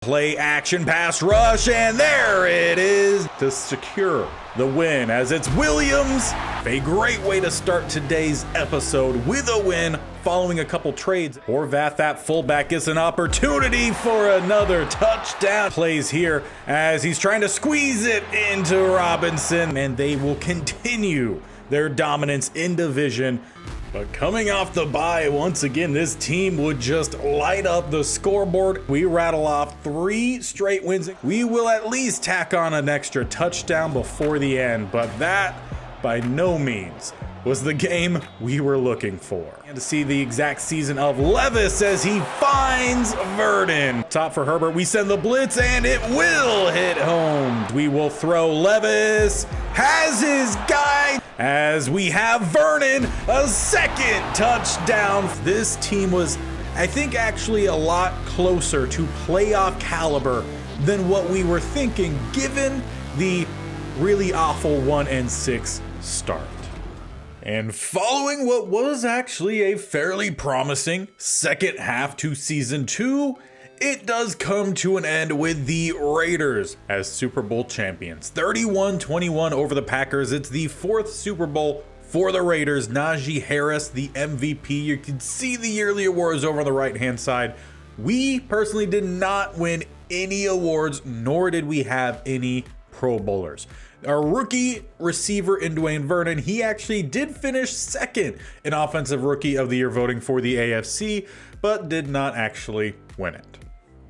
play action pass rush, and there it is to secure the win as it's Williams. A great way to start today's episode with a win following a couple trades. Horvath, that fullback, gets an opportunity for another touchdown. Plays here as he's trying to squeeze it into Robinson, and they will continue their dominance in division. But coming off the bye, once again, this team would just light up the scoreboard. We rattle off 3 straight wins. We will at least tack on an extra touchdown before the end, but that by no means was the game we were looking for. And to see the exact season of Levis as he finds Vernon. Top for Herbert, we send the blitz and it will hit home. We will throw. Levis has his guy as we have Vernon, a second touchdown. This team was, I think, actually a lot closer to playoff caliber than what we were thinking, given the really awful 1-6 start. And following what was actually a fairly promising second half to season 2, it does come to an end with the Raiders as Super Bowl champions. 31-21 over the Packers. It's the 4th Super Bowl for the Raiders. Najee Harris, the MVP. You can see the yearly awards over on the right-hand side. We personally did not win any awards, nor did we have any Pro Bowlers. Our rookie receiver in Dwayne Vernon, he actually did finish second in Offensive Rookie of the Year voting for the AFC, but did not actually win it.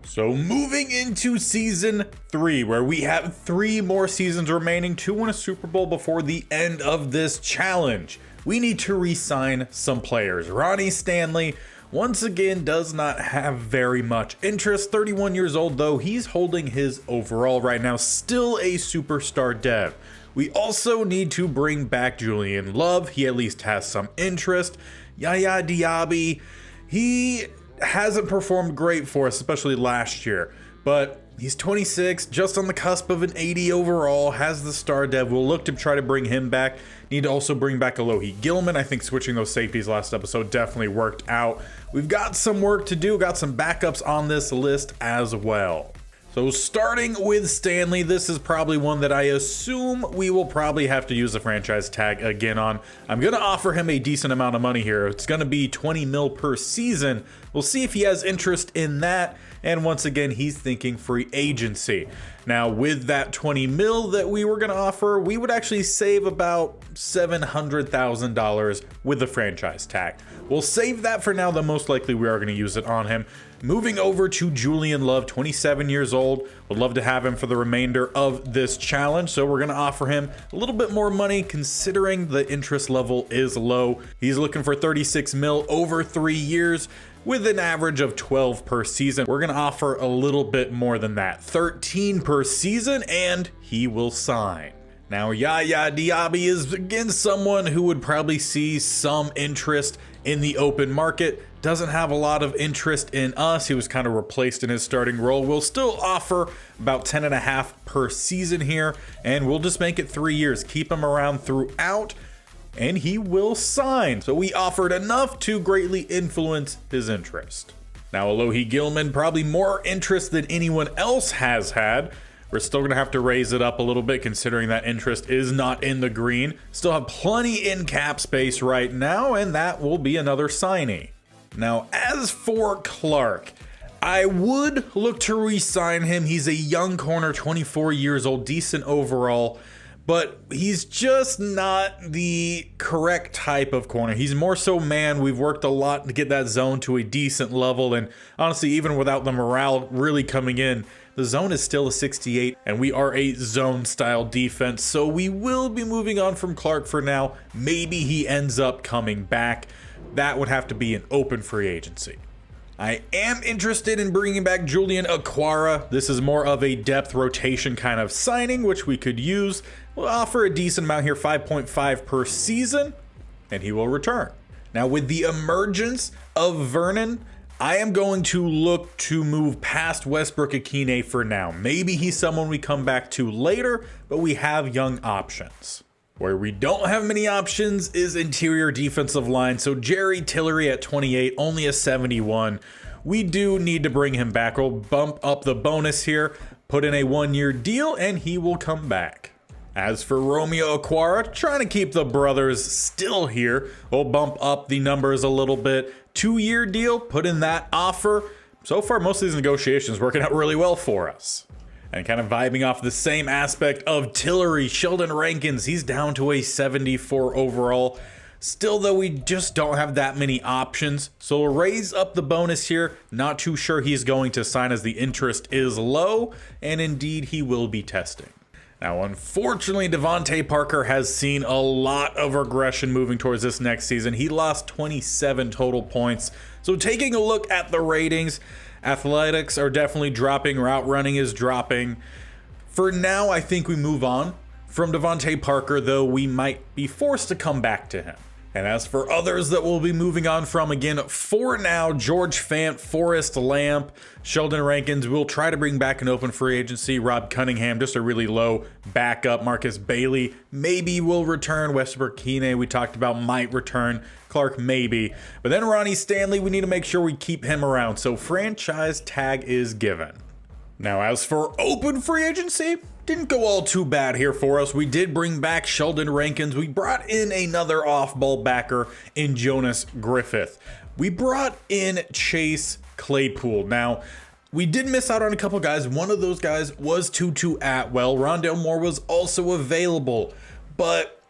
So moving into season 3, where we have 3 more seasons remaining to win a Super Bowl before the end of this challenge, we need to re-sign some players. Ronnie Stanley, once again, does not have very much interest. 31 years old, though, he's holding his overall right now. Still a superstar dev. We also need to bring back Julian Love. He at least has some interest. Yaya Diaby, he hasn't performed great for us, especially last year. But he's 26, just on the cusp of an 80 overall, has the star dev. We'll look to try to bring him back. Need to also bring back Alohi Gilman. I think switching those safeties last episode definitely worked out. We've got some work to do, got some backups on this list as well. So starting with Stanley, this is probably one that I assume we will probably have to use the franchise tag again on. I'm going to offer him a decent amount of money here. It's going to be 20 mil per season. We'll see if he has interest in that. And once again, he's thinking free agency. Now, with that 20 mil that we were going to offer, we would actually save about $700,000 with the franchise tag. We'll save that for now, though most likely we are going to use it on him. Moving over to Julian Love, 27 years old. Would love to have him for the remainder of this challenge, so we're going to offer him a little bit more money considering the interest level is low. He's looking for 36 mil over 3 years with an average of 12 per season. We're going to offer a little bit more than that, 13 per season, and he will sign. Now, Yaya Diaby is again someone who would probably see some interest in the open market. Doesn't have a lot of interest in us. He was kind of replaced in his starting role. We'll still offer about 10.5 per season here, and we'll just make it 3 years. Keep him around throughout, and he will sign. So we offered enough to greatly influence his interest. Now, Alohi Gilman, probably more interest than anyone else has had. We're still going to have to raise it up a little bit considering that interest is not in the green. Still have plenty in cap space right now, and that will be another signee. Now, as for Clark, I would look to re-sign him. He's a young corner, 24 years old, decent overall, but he's just not the correct type of corner. He's more so man. We've worked a lot to get that zone to a decent level, and honestly, even without the morale really coming in, the zone is still a 68, and we are a zone-style defense, so we will be moving on from Clark for now. Maybe he ends up coming back. That would have to be an open free agency. I am interested in bringing back Julian Aquara. This is more of a depth rotation kind of signing, which we could use. We'll offer a decent amount here, 5.5 per season, and he will return. Now, with the emergence of Vernon, I am going to look to move past Westbrook-Ikhine for now. Maybe he's someone we come back to later, but we have young options. Where we don't have many options is interior defensive line. So Jerry Tillery at 28, only a 71. we do need to bring him back. We'll bump up the bonus here, put in a 1-year deal, and he will come back. As for Romeo Okwara, trying to keep the brothers still here, we'll bump up the numbers a little bit. 2-year deal, put in that offer. So far, most of these negotiations working out really well for us. And kind of vibing off the same aspect of Tillery, Sheldon Rankins, he's down to a 74 overall. Still, though, we just don't have that many options. So we'll raise up the bonus here. Not too sure he's going to sign as the interest is low. And indeed, he will be testing. Now, unfortunately, Devontae Parker has seen a lot of regression moving towards this next season. He lost 27 total points. So taking a look at the ratings, athletics are definitely dropping. Route running is dropping. For now, I think we move on from Devontae Parker, though we might be forced to come back to him. And as for others that we'll be moving on from, again, for now, George Fant, Forrest Lamp, Sheldon Rankins, we'll try to bring back an open free agency. Rob Cunningham, just a really low backup. Marcus Bailey, maybe will return. Westbrook Kine, we talked about, might return. Clark, maybe. But then Ronnie Stanley, we need to make sure we keep him around. So franchise tag is given. Now, as for open free agency, didn't go all too bad here for us. We did bring back Sheldon Rankins. We brought in another off-ball backer in Jonas Griffith. We brought in Chase Claypool. Now, we did miss out on a couple guys. One of those guys was Tutu Atwell. Rondale Moore was also available, but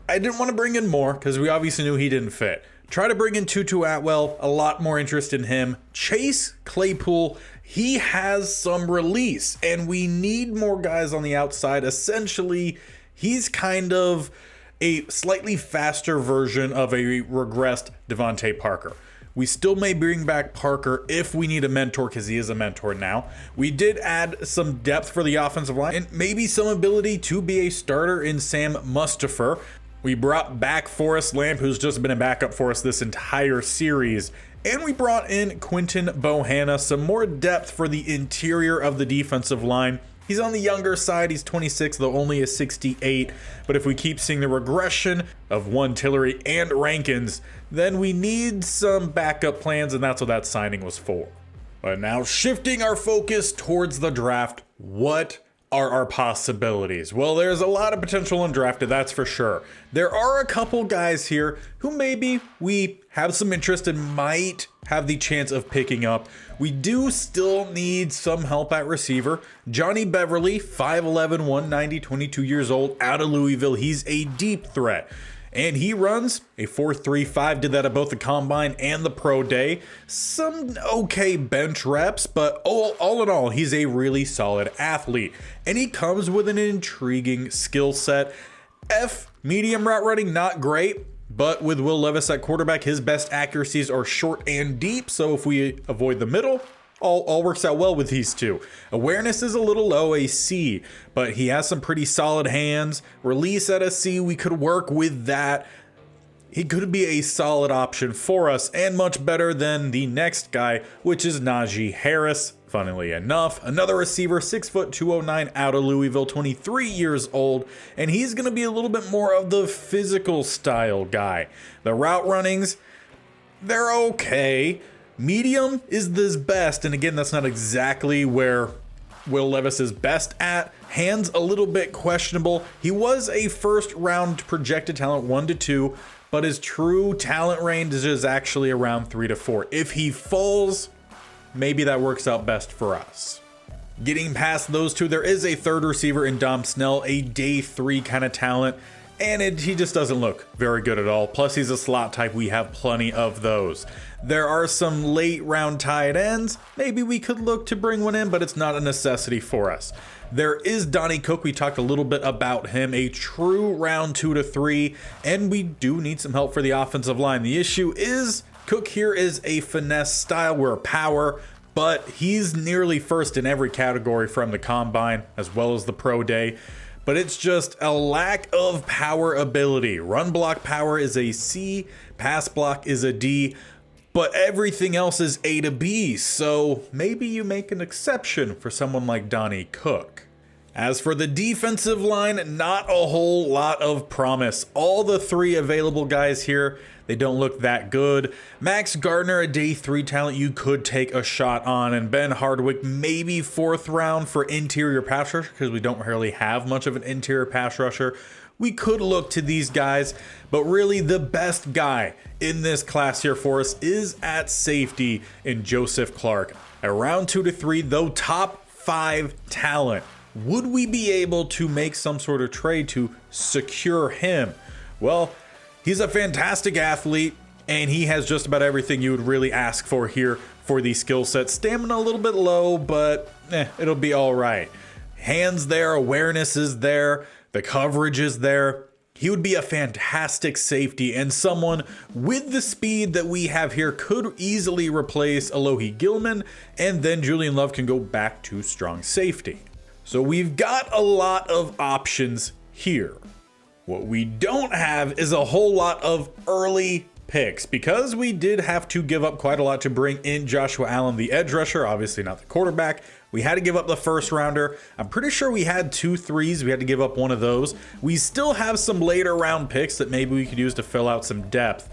I didn't want to bring in more because we obviously knew he didn't fit. Try to bring in Tutu Atwell, a lot more interest in him. Chase Claypool, he has some release, and we need more guys on the outside. Essentially, he's kind of a slightly faster version of a regressed Devontae Parker. We still may bring back Parker if we need a mentor, because he is a mentor now. We did add some depth for the offensive line and maybe some ability to be a starter in Sam Mustipher. We brought back Forrest Lamp, who's just been a backup for us this entire series. And we brought in Quinton Bohanna, some more depth for the interior of the defensive line. He's on the younger side, he's 26, though only a 68. But if we keep seeing the regression of Tillery and Rankins, then we need some backup plans, and that's what that signing was for. But now shifting our focus towards the draft, what are our possibilities? Well, there's a lot of potential undrafted, that's for sure. There are a couple guys here who maybe we have some interest and might have the chance of picking up. We do still need some help at receiver. Johnny Beverly, 5'11", 190, 22 years old, out of Louisville. He's a deep threat. And he runs a 4.35, did that at both the combine and the pro day. Some okay bench reps, but all in all, he's a really solid athlete. And he comes with an intriguing skill set. Medium route running, not great, but with Will Levis at quarterback, his best accuracies are short and deep. So if we avoid the middle, all works out well with these two. Awareness is a little low, a C, but he has some pretty solid hands. Release at a C, we could work with that. He could be a solid option for us and much better than the next guy, which is Najee Harris. Funnily enough, another receiver, 6', 209, out of Louisville, 23 years old, and he's going to be a little bit more of the physical style guy. The route runnings, they're okay. Medium is his best, and again, that's not exactly where Will Levis is best at. Hands a little bit questionable. He was a first round projected talent, 1 to 2, but his true talent range is actually around 3 to 4. If he falls, maybe that works out best for us. Getting past those two, there is a third receiver in Dom Snell, a day 3 kind of talent, and he just doesn't look very good at all. Plus, he's a slot type. We have plenty of those. There are some late round tight ends. Maybe we could look to bring one in, but it's not a necessity for us. There is Donnie Cook. We talked a little bit about him, a true round 2 to 3, and we do need some help for the offensive line. The issue is Cook here is a finesse style. We're a power, but he's nearly first in every category from the combine as well as the pro day. But it's just a lack of power ability. Run block power is a C, pass block is a D, but everything else is A to B. So maybe you make an exception for someone like Donnie Cook. As for the defensive line, not a whole lot of promise. All the three available guys here, they don't look that good. Max Gardner, a day 3 talent you could take a shot on, and Ben Hardwick, maybe 4th round for interior pass rusher, because we don't really have much of an interior pass rusher. We could look to these guys, but really the best guy in this class here for us is at safety in Joseph Clark. At round 2 to 3, though top 5 talent. Would we be able to make some sort of trade to secure him? Well, he's a fantastic athlete, and he has just about everything you would really ask for here for the skill set. Stamina a little bit low, but it'll be all right. Hands there, awareness is there, the coverage is there. He would be a fantastic safety, and someone with the speed that we have here could easily replace Alohi Gilman, and then Julian Love can go back to strong safety. So we've got a lot of options here. What we don't have is a whole lot of early picks, because we did have to give up quite a lot to bring in Joshua Allen, the edge rusher, obviously not the quarterback. We had to give up the 1st rounder. I'm pretty sure we had 2 3s. We had to give up one of those. We still have some later round picks that maybe we could use to fill out some depth.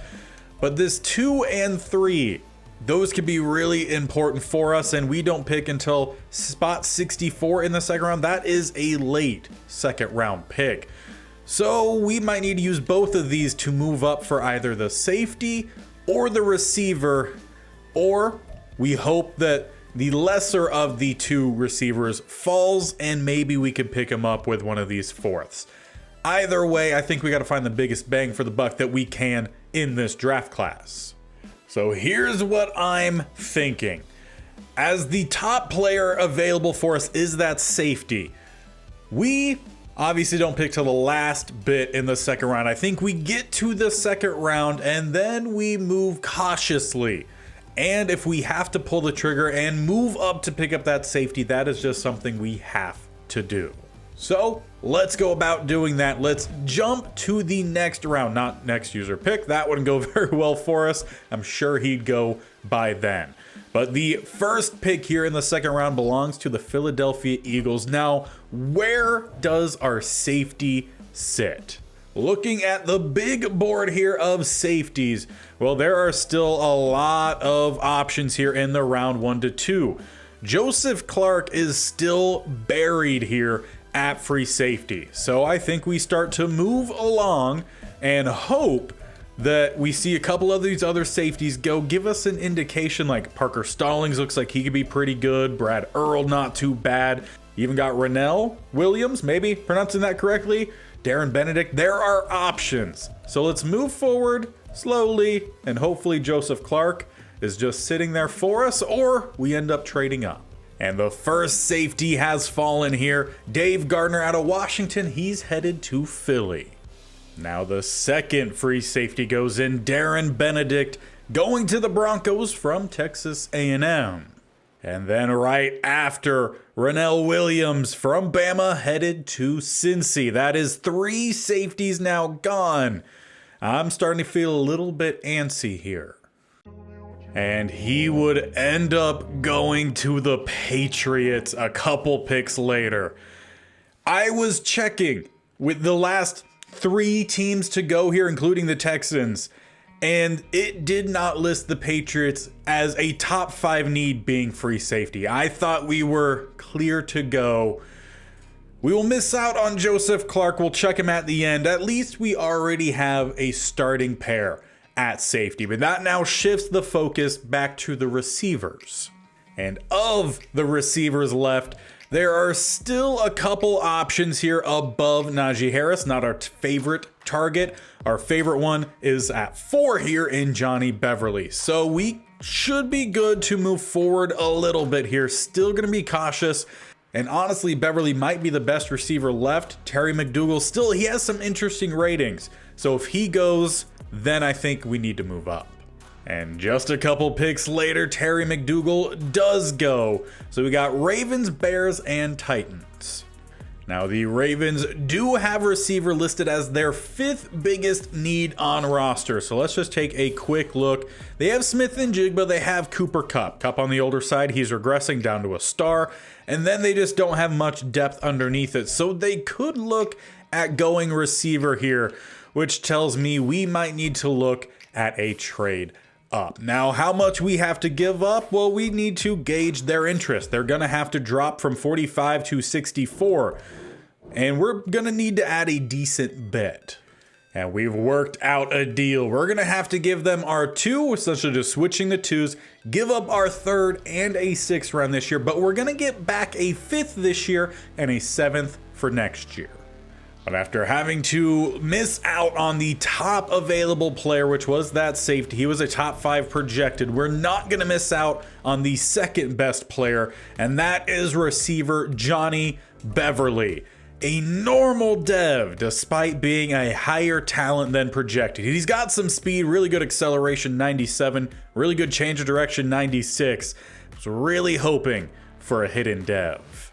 But this 2 and 3, those could be really important for us, and we don't pick until spot 64 in the 2nd round. That is a late 2nd round pick. So we might need to use both of these to move up for either the safety or the receiver, or we hope that the lesser of the 2 receivers falls and maybe we could pick him up with one of these 4ths. Either way, I think we got to find the biggest bang for the buck that we can in this draft class. So here's what I'm thinking. As the top player available for us is that safety, we obviously don't pick till the last bit in the 2nd round. I think we get to the 2nd round and then we move cautiously. And if we have to pull the trigger and move up to pick up that safety, that is just something we have to do. So let's go about doing that. Let's jump to the next round, not next user pick. That wouldn't go very well for us. I'm sure he'd go by then. But the first pick here in the 2nd round belongs to the Philadelphia Eagles. Now, where does our safety sit? Looking at the big board here of safeties, well, there are still a lot of options here in the round 1 to 2. Joseph Clark is still buried here at free safety. So I think we start to move along and hope that we see a couple of these other safeties go give us an indication. Like Parker Stallings looks like he could be pretty good. Brad Earl, not too bad. You even got Rennell Williams, maybe pronouncing that correctly. Darren Benedict. There are options. So let's move forward slowly, and hopefully Joseph Clark is just sitting there for us, or we end up trading up. And the first safety has fallen here. Dave Gardner out of Washington. He's headed to Philly. Now the second free safety goes in. Darren Benedict going to the Broncos from Texas A&M. And then right after, Rennell Williams from Bama headed to Cincy. That is 3 safeties now gone. I'm starting to feel a little bit antsy here. And he would end up going to the Patriots a couple picks later. I was checking with the last 3 teams to go here, including the Texans, and it did not list the Patriots as a top 5 need being free safety. I thought we were clear to go. We will miss out on Joseph Clark. We'll check him at the end. At least we already have a starting pair at safety, but that now shifts the focus back to the receivers. And of the receivers left, there are still a couple options here above Najee Harris, not our favorite target. Our favorite one is at 4 here in Johnny Beverly. So we should be good to move forward a little bit here. Still going to be cautious. And honestly, Beverly might be the best receiver left. Terry McDougal, still, he has some interesting ratings. So if he goes, then I think we need to move up. And just a couple picks later, Terry McDougal does go. So we got Ravens, Bears, and Titans. Now, the Ravens do have receiver listed as their 5th biggest need on roster. So let's just take a quick look. They have Smith and Jigba. They have Cooper Kupp. Kupp on the older side. He's regressing down to a star. And then they just don't have much depth underneath it. So they could look at going receiver here, which tells me we might need to look at a trade up. Now, how much we have to give up? Well, we need to gauge their interest. They're going to have to drop from 45 to 64. And we're going to need to add a decent bet. And we've worked out a deal. We're going to have to give them our 2, essentially just switching the 2s, give up our 3rd and a 6th round this year, but we're going to get back a 5th this year and a 7th for next year. But after having to miss out on the top available player, which was that safety, he was a top 5 projected, we're not going to miss out on the 2nd best player, and that is receiver Johnny Beverly. A normal dev, despite being a higher talent than projected. He's got some speed, really good acceleration, 97, really good change of direction, 96. I was really hoping for a hidden dev.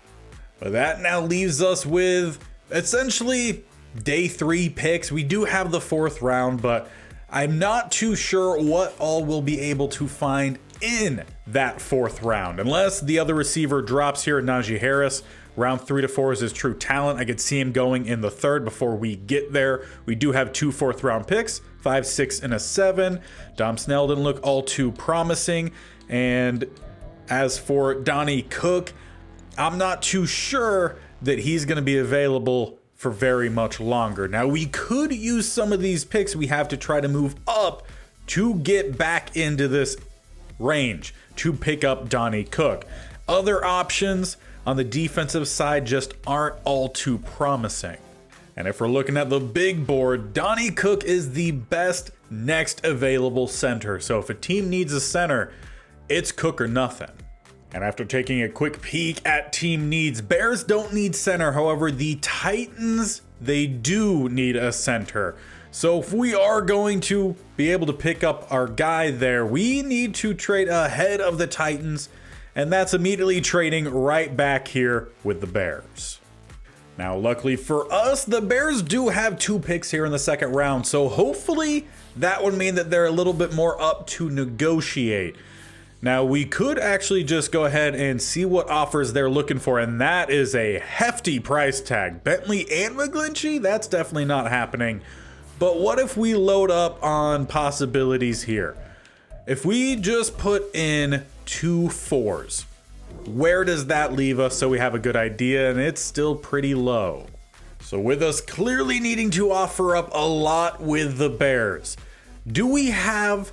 But that now leaves us with essentially day 3 picks. We do have the 4th round, but I'm not too sure what all we'll be able to find in that 4th round. Unless the other receiver drops here, Najee Harris. Round 3 to 4 is his true talent. I could see him going in the 3rd before we get there. We do have 2 4th round picks, 5, 6, and a 7. Dom Snell didn't look all too promising. And as for Donnie Cook, I'm not too sure that he's going to be available for very much longer. Now, we could use some of these picks we have to try to move up to get back into this range to pick up Donnie Cook. Other options on the defensive side just aren't all too promising. And if we're looking at the big board, Donnie Cook is the best next available center. So if a team needs a center, it's Cook or nothing. And after taking a quick peek at team needs, Bears don't need center. However, the Titans, they do need a center. So if we are going to be able to pick up our guy there, we need to trade ahead of the Titans. And that's immediately trading right back here with the Bears. Now, luckily for us, the Bears do have 2 picks here in the 2nd round. So hopefully that would mean that they're a little bit more up to negotiate. Now, we could actually just go ahead and see what offers they're looking for, and that is a hefty price tag. Bentley and McGlinchey, that's definitely not happening. But what if we load up on possibilities here? If we just put in 2 4s, where does that leave us so we have a good idea? And it's still pretty low. So with us clearly needing to offer up a lot with the Bears, do we have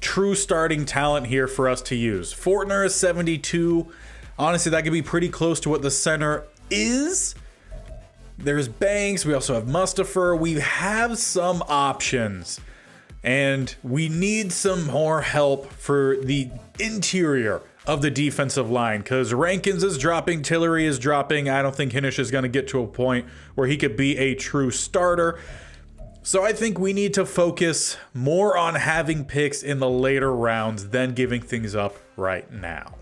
true starting talent here for us to use? Fortner is 72. Honestly, that could be pretty close to what the center is. There's Banks. We also have Mustafer. We have some options. And we need some more help for the interior of the defensive line because Rankins is dropping, Tillery is dropping. I don't think Hinish is going to get to a point where he could be a true starter. So I think we need to focus more on having picks in the later rounds than giving things up right now.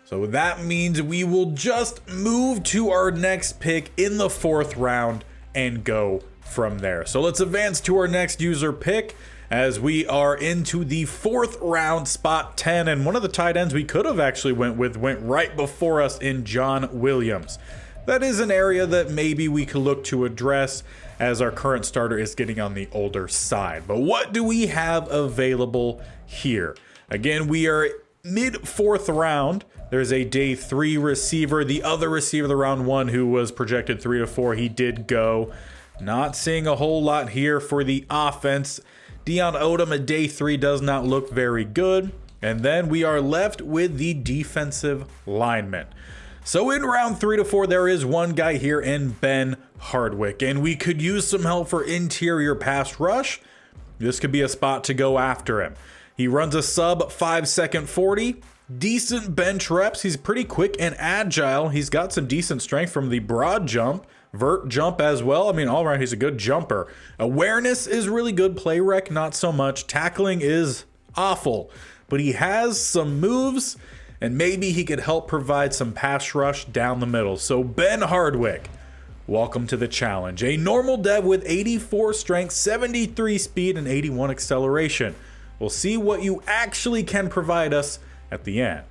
So that means we will just move to our next pick in the 4th round and go from there. So let's advance to our next user pick as we are into the 4th round, spot 10. And one of the tight ends we could have actually went right before us in John Williams. That is an area that maybe we could look to address as our current starter is getting on the older side. But what do we have available here? Again, we are mid 4th round. There's a day 3 receiver. The other receiver, the round 1, who was projected 3 to 4, he did go. Not seeing a whole lot here for the offense. Dion Odom at day 3 does not look very good. And then we are left with the defensive lineman. So in round 3 to 4, there is one guy here in Ben Hardwick. And we could use some help for interior pass rush. This could be a spot to go after him. He runs a sub 5-second 40. Decent bench reps. He's pretty quick and agile. He's got some decent strength from the broad jump. Vert jump as well. I mean, all right, he's a good jumper. Awareness is really good. Play rec, not so much. Tackling is awful. But he has some moves, and maybe he could help provide some pass rush down the middle. So Ben Hardwick welcome to the challenge. A normal dev with 84 strength, 73 speed, and 81 acceleration. We'll see what you actually can provide us at the end.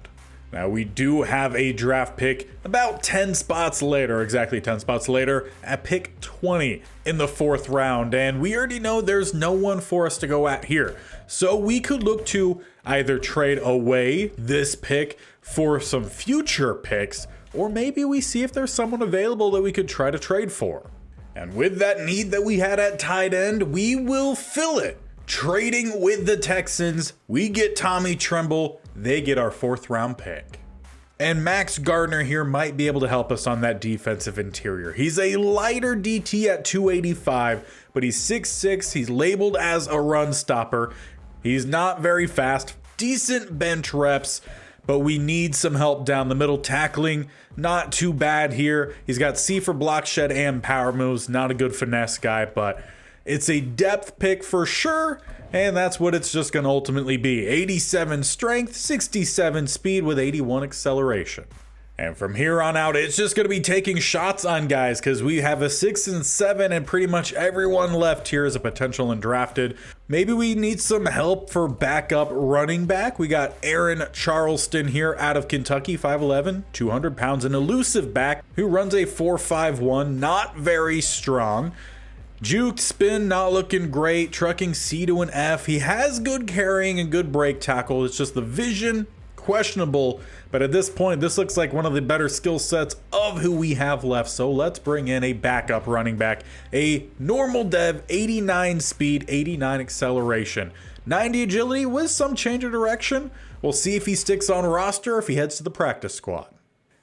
Now we do have a draft pick about 10 spots later, exactly 10 spots later, at pick 20 in the 4th round, and we already know there's no one for us to go at here. So we could look to either trade away this pick for some future picks, or maybe we see if there's someone available that we could try to trade for. And with that need that we had at tight end, we will fill it. Trading with the Texans, we get Tommy Tremble, they get our 4th round pick. And Max Gardner here might be able to help us on that defensive interior. He's a lighter DT at 285, but he's 6'6", he's labeled as a run stopper. He's not very fast, decent bench reps, but we need some help down the middle. Tackling, not too bad here. He's got C for block shed and power moves, not a good finesse guy, but it's a depth pick for sure, and that's what it's just going to ultimately be. 87 strength, 67 speed with 81 acceleration. And from here on out, it's just going to be taking shots on guys because we have a 6 and 7 and pretty much everyone left here is a potential and drafted. Maybe we need some help for backup running back. We got Aaron Charleston here out of Kentucky, 5'11", 200 pounds, an elusive back who runs a 4.51, not very strong. Juke spin, not looking great, trucking C to an F. He has good carrying and good break tackle. It's just the vision, questionable. But at this point, this looks like one of the better skill sets of who we have left. So let's bring in a backup running back. A normal dev, 89 speed, 89 acceleration, 90 agility with some change of direction. We'll see if he sticks on roster or if he heads to the practice squad.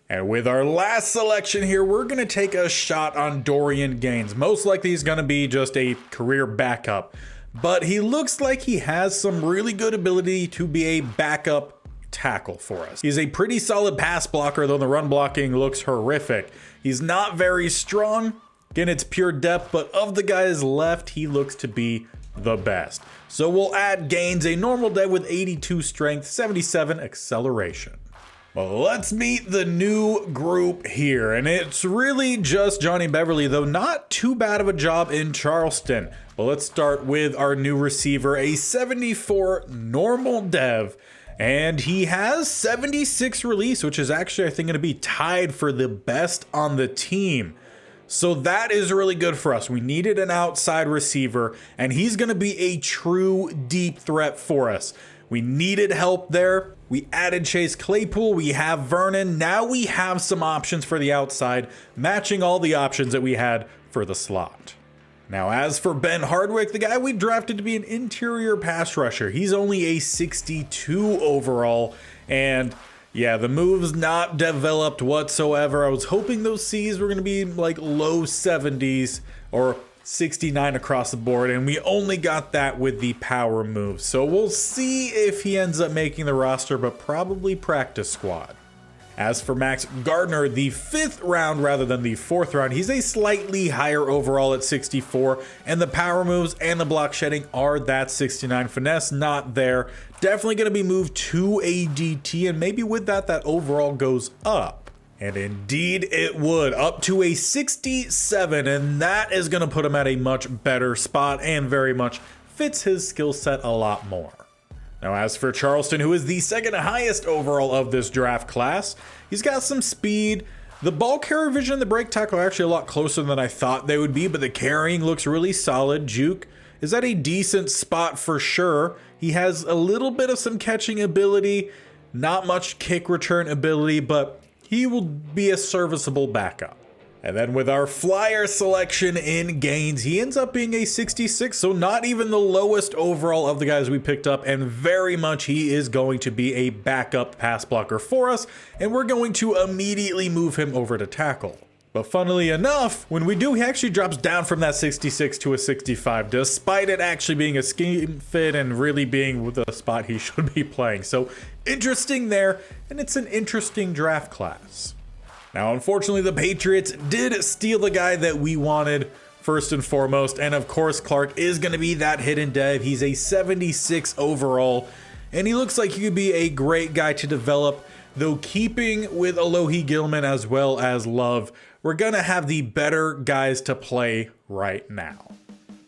And with our last selection here, we're going to take a shot on Dorian Gaines. Most likely he's going to be just a career backup, but he looks like he has some really good ability to be a backup tackle for us. He's a pretty solid pass blocker, though the run blocking looks horrific. He's not very strong. Again, it's pure depth, but of the guys left, he looks to be the best. So we'll add Gaines, a normal dev with 82 strength, 77 acceleration. Well, let's meet the new group here, and it's really just Johnny Beverly, though not too bad of a job in Charleston. Well, let's start with our new receiver, a 74 normal dev, and he has 76 release, which is actually, I think, going to be tied for the best on the team. So that is really good for us. We needed an outside receiver, and he's going to be a true deep threat for us. We needed help there. We added Chase Claypool. We have Vernon. Now we have some options for the outside, matching all the options that we had for the slot. Now, as for Ben Hardwick, the guy we drafted to be an interior pass rusher, he's only a 62 overall. And yeah, the move's not developed whatsoever. I was hoping those C's were going to be like low 70s or 69 across the board, and we only got that with the power move. So we'll see if he ends up making the roster, but probably practice squad. As for Max Gardner, the 5th round rather than the 4th round, he's a slightly higher overall at 64, and the power moves and the block shedding are that 69 finesse, not there. Definitely going to be moved to a DT, and maybe with that, that overall goes up. And indeed it would, up to a 67, and that is going to put him at a much better spot and very much fits his skill set a lot more. Now, as for Charleston, who is the 2nd highest overall of this draft class, he's got some speed. The ball carrier vision and the break tackle are actually a lot closer than I thought they would be, but the carrying looks really solid. Juke is at a decent spot for sure. He has a little bit of some catching ability, not much kick return ability, but he will be a serviceable backup. And then with our flyer selection in Gaines, he ends up being a 66, so not even the lowest overall of the guys we picked up, and very much he is going to be a backup pass blocker for us, and we're going to immediately move him over to tackle. But funnily enough, when we do, he actually drops down from that 66 to a 65, despite it actually being a scheme fit and really being the spot he should be playing. So interesting there, and it's an interesting draft class. Now, unfortunately, the Patriots did steal the guy that we wanted first and foremost, and of course, Clark is going to be that hidden dev. He's a 76 overall, and he looks like he could be a great guy to develop though keeping with Alohi Gilman as well as Love, we're going to have the better guys to play right now.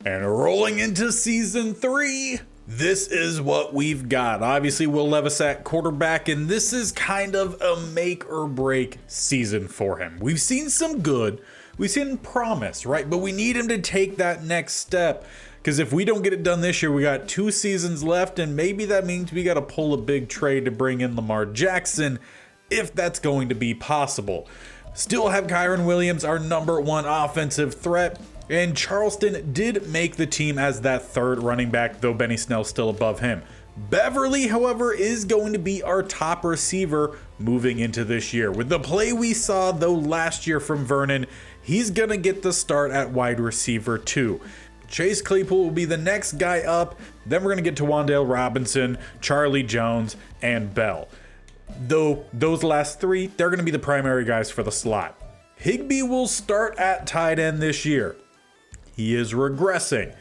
And rolling into season 3, this is what we've got. Obviously, Will Levis at quarterback, and this is kind of a make or break season for him. We've seen some good, we've seen promise, right? But we need him to take that next step, because if we don't get it done this year, we got 2 seasons left, and maybe that means we got to pull a big trade to bring in Lamar Jackson, if that's going to be possible. Still have Kyron Williams, our #1 offensive threat. And Charleston did make the team as that 3rd running back, though Benny Snell's still above him. Beverly, however, is going to be our top receiver moving into this year. With the play we saw, though, last year from Vernon, he's going to get the start at wide receiver too. Chase Claypool will be the next guy up. Then we're going to get to Wan'Dale Robinson, Charlie Jones, and Bell. Though those last 3, they're going to be the primary guys for the slot. Higbee will start at tight end this year. He is regressing.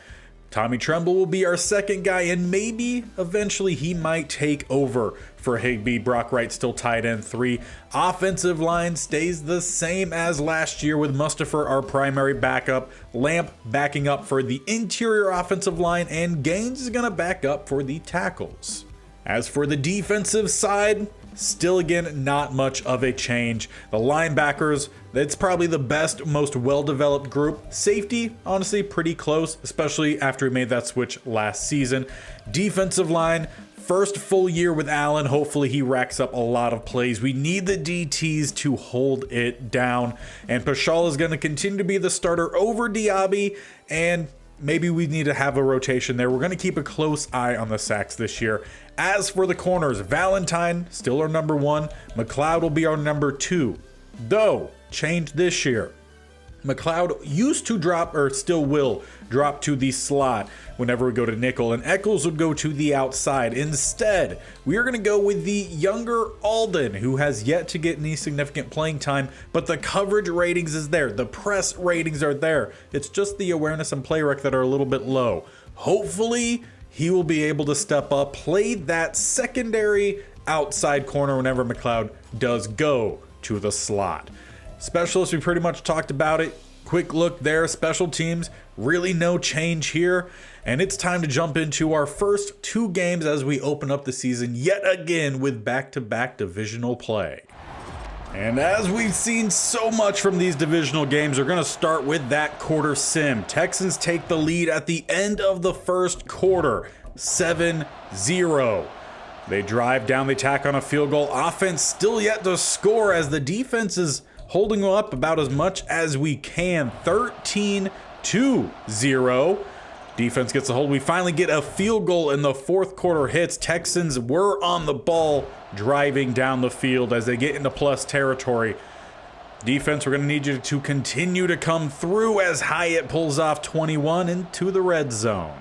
Tommy Tremble will be our 2nd guy, and maybe eventually he might take over for Higbee. Brock Wright still tight end 3. Offensive line stays the same as last year with Mustapher our primary backup, Lamp backing up for the interior offensive line, and Gaines is going to back up for the tackles. As for the defensive side, still again, not much of a change. The linebackers, it's probably the best, most well-developed group. Safety, honestly, pretty close, especially after we made that switch last season. Defensive line, first full year with Allen. Hopefully he racks up a lot of plays. We need the DTs to hold it down. And Paschal is going to continue to be the starter over Diaby, and maybe we need to have a rotation there. We're going to keep a close eye on the sacks this year. As for the corners, Valentine, still our #1. McLeod will be our #2. Though, change this year. McLeod used to drop, or still will drop to the slot whenever we go to nickel, and Eccles would go to the outside. Instead, we are going to go with the younger Alden, who has yet to get any significant playing time, but the coverage ratings is there. The press ratings are there. It's just the awareness and play rec that are a little bit low. Hopefully, he will be able to step up, play that secondary outside corner whenever McLeod does go to the slot. Specialists, we pretty much talked about it. Quick look there, special teams, really no change here. And it's time to jump into our first 2 games as we open up the season yet again with back-to-back divisional play. And as we've seen so much from these divisional games, we're going to start with that quarter sim. Texans take the lead at the end of the first quarter, 7-0. They drive down, they tack on a field goal. Offense still yet to score as the defense is holding up about as much as we can. 13-0. Defense gets a hold. We finally get a field goal in the 4th quarter hits. Texans were on the ball driving down the field as they get into plus territory. Defense, we're going to need you to continue to come through as Hyatt pulls off 21 into the red zone.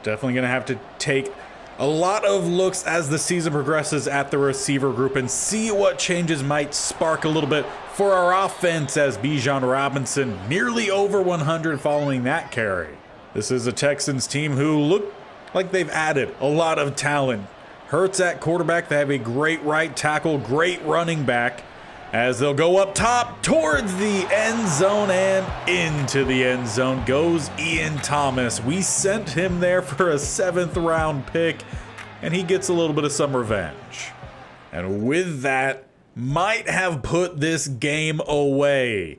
Definitely going to have to take a lot of looks as the season progresses at the receiver group and see what changes might spark a little bit for our offense as Bijan Robinson nearly over 100 following that carry. This is a Texans team who look like they've added a lot of talent. Hurts at quarterback. They have a great right tackle, great running back as they'll go up top towards the end zone, and into the end zone goes Ian Thomas. We sent him there for a 7th round pick, and he gets a little bit of some revenge. And with that, might have put this game away.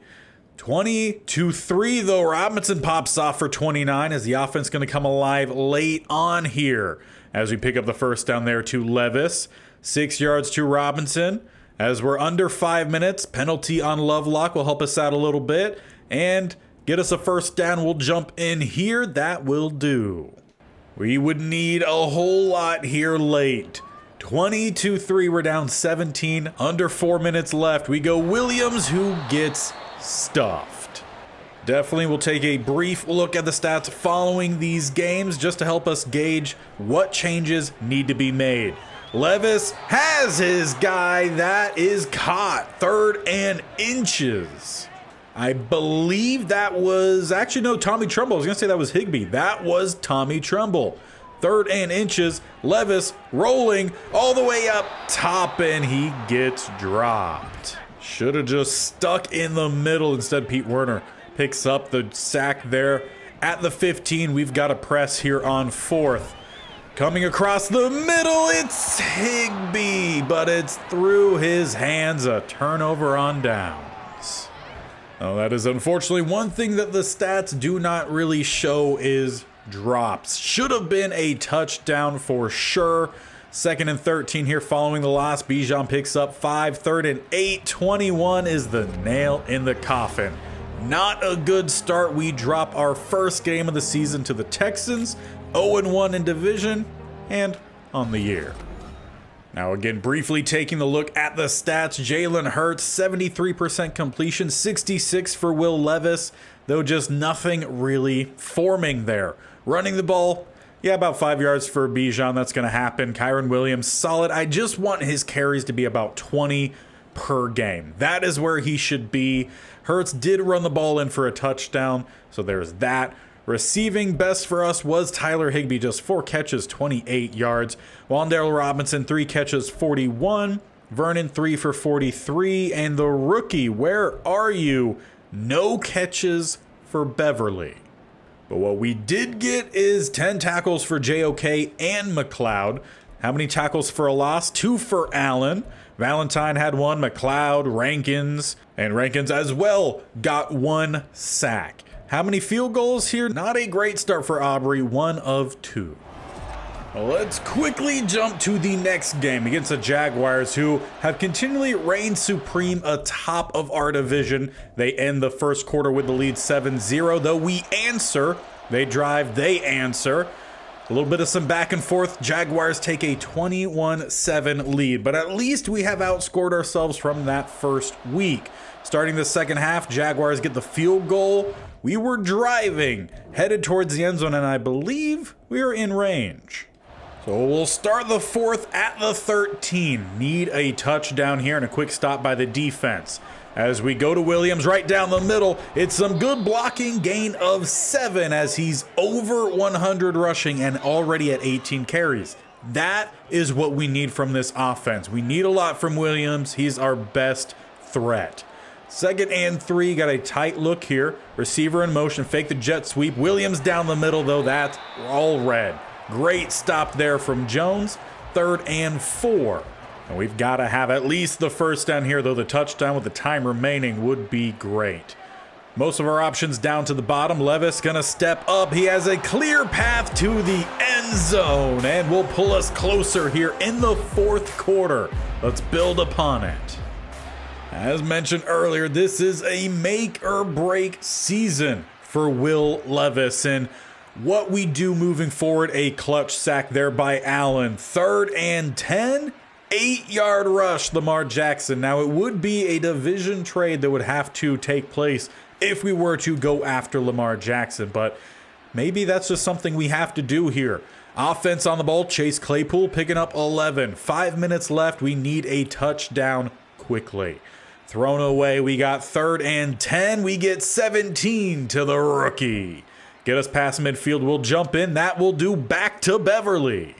20-3 though. Robinson pops off for 29 as the offense going to come alive late on here as we pick up the first down there to Levis. 6 yards to Robinson. As we're under 5 minutes, penalty on Lovelock will help us out a little bit and get us a first down. We'll jump in here. That will do. We would need a whole lot here late. 20-3, we're down 17, under 4 minutes left. We go Williams, who gets stuffed. Definitely will take a brief look at the stats following these games just to help us gauge what changes need to be made. Levis has his guy. That is caught. 3rd and inches. I believe that was, actually no, Tommy Tremble. I was going to say that was Higbee. That was Tommy Tremble. 3rd and inches. Levis rolling all the way up top, and he gets dropped. Should have just stuck in the middle. Instead, Pete Werner picks up the sack there at the 15. We've got a press here on 4th. Coming across the middle, it's Higbee, but it's through his hands, a turnover on downs. Oh, that is unfortunately one thing that the stats do not really show is drops. Should have been a touchdown for sure. 2nd and 13 here following the loss. Bijan picks up 5, 3rd and 8. 21 is the nail in the coffin. Not a good start. We drop our first game of the season to the Texans, 0-1 in division and on the year. Now again, briefly taking a look at the stats. Jalen Hurts, 73% completion, 66 for Will Levis, though just nothing really forming there. Running the ball, yeah, about 5 yards for Bijan. That's going to happen. Kyron Williams, solid. I just want his carries to be about 20 per game. That is where he should be. Hurts did run the ball in for a touchdown, so there's that. Receiving best for us was Tyler Higbee, just 4 catches, 28 yards. Wan'Dale Robinson, 3 catches, 41. Vernon, 3 for 43. And the rookie, where are you? No catches for Beverly. But what we did get is 10 tackles for JOK and McLeod. How many tackles for a loss? 2 for Allen. Valentine had 1, McLeod, Rankins, and Rankins as well got 1 sack. How many field goals here? Not a great start for Aubrey, 1 of 2. Well, let's quickly jump to the next game against the Jaguars, who have continually reigned supreme atop of our division. They end the first quarter with the lead 7-0, though we answer. They drive, they answer. A little bit of some back and forth. Jaguars take a 21-7 lead, but at least we have outscored ourselves from that first week. Starting the second half, Jaguars get the field goal. We were driving, headed towards the end zone, and I believe we are in range. So we'll start the 4th at the 13. Need a touchdown here and a quick stop by the defense. As we go to Williams right down the middle, it's some good blocking, gain of 7 as he's over 100 rushing and already at 18 carries. That is what we need from this offense. We need a lot from Williams. He's our best threat. 2nd and 3, got a tight look here. Receiver in motion, fake the jet sweep. Williams down the middle, though that's all red. Great stop there from Jones. 3rd and 4. And we've got to have at least the first down here, though the touchdown with the time remaining would be great. Most of our options down to the bottom. Levis gonna step up. He has a clear path to the end zone and will pull us closer here in the 4th quarter. Let's build upon it. As mentioned earlier, this is a make or break season for Will Levis, and what we do moving forward, a clutch sack there by Allen. 3rd and 10, 8-yard rush, Lamar Jackson. Now it would be a division trade that would have to take place if we were to go after Lamar Jackson, but maybe that's just something we have to do here. Offense on the ball, Chase Claypool picking up 11. 5 minutes left, we need a touchdown quickly. Thrown away, we got 3rd and 10. We get 17 to the rookie. Get us past midfield, we'll jump in. That will do, back to Beverly.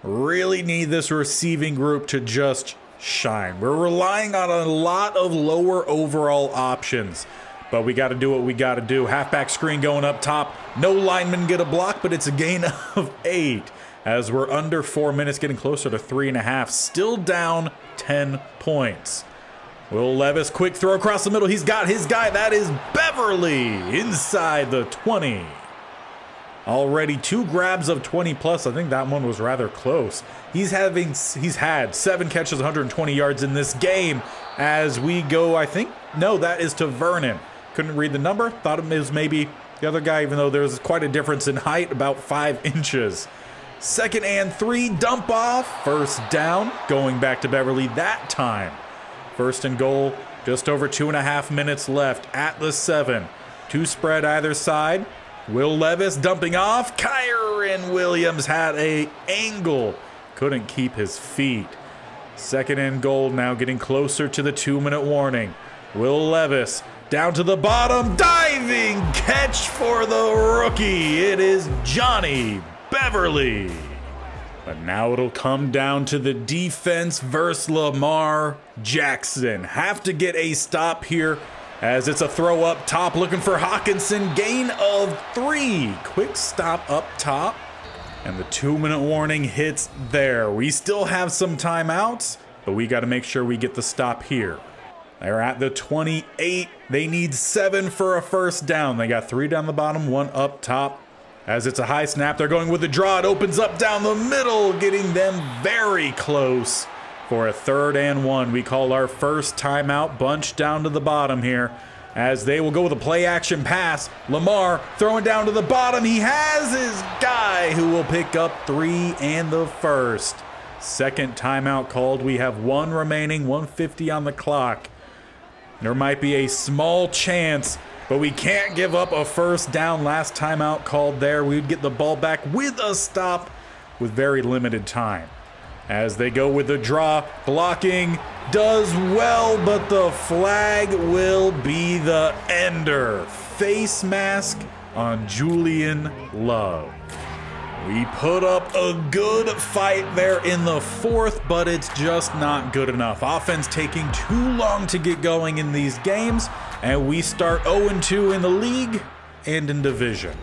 Really need this receiving group to just shine. We're relying on a lot of lower overall options, but we got to do what we got to do. Halfback screen going up top. No linemen get a block, but it's a gain of 8 as we're under 4 minutes, getting closer to 3.5. Still down 10 points. Will Levis, quick throw across the middle. He's got his guy. That is Beverly inside the 20. Already 2 grabs of 20 plus. I think that one was rather close. He's had 7 catches, 120 yards in this game as we go, I think, no, that is to Vernon. Couldn't read the number. Thought it was maybe the other guy, even though there's quite a difference in height, about 5 inches. 2nd and 3, dump off. 1st down, going back to Beverly that time. 1st and goal, just over 2.5 minutes left at the 7. 2 spread either side. Will Levis dumping off. Kyron Williams had an angle. Couldn't keep his feet. 2nd and goal, now getting closer to the 2-minute warning. Will Levis down to the bottom. Diving catch for the rookie. It is Johnny Beverly. But now it'll come down to the defense versus Lamar Jackson. Have to get a stop here as it's a throw up top looking for Hawkinson. Gain of 3. Quick stop up top. And the 2-minute warning hits there. We still have some timeouts, but we got to make sure we get the stop here. They're at the 28. They need 7 for a first down. They got 3 down the bottom, 1 up top. As it's a high snap, they're going with the draw. It opens up down the middle, getting them very close for a 3rd and 1. We call our first timeout, bunch down to the bottom here, as they will go with a play action pass. Lamar throwing down to the bottom. He has his guy who will pick up 3 and the first. Second timeout called. We have 1 remaining, 1:50 on the clock. There might be a small chance, but we can't give up a first down. Last timeout called there. We'd get the ball back with a stop with very limited time. As they go with the draw, blocking does well, but the flag will be the ender. Face mask on Julian Love. We put up a good fight there in the 4th, but it's just not good enough. Offense taking too long to get going in these games, and we start 0-2 in the league and in division.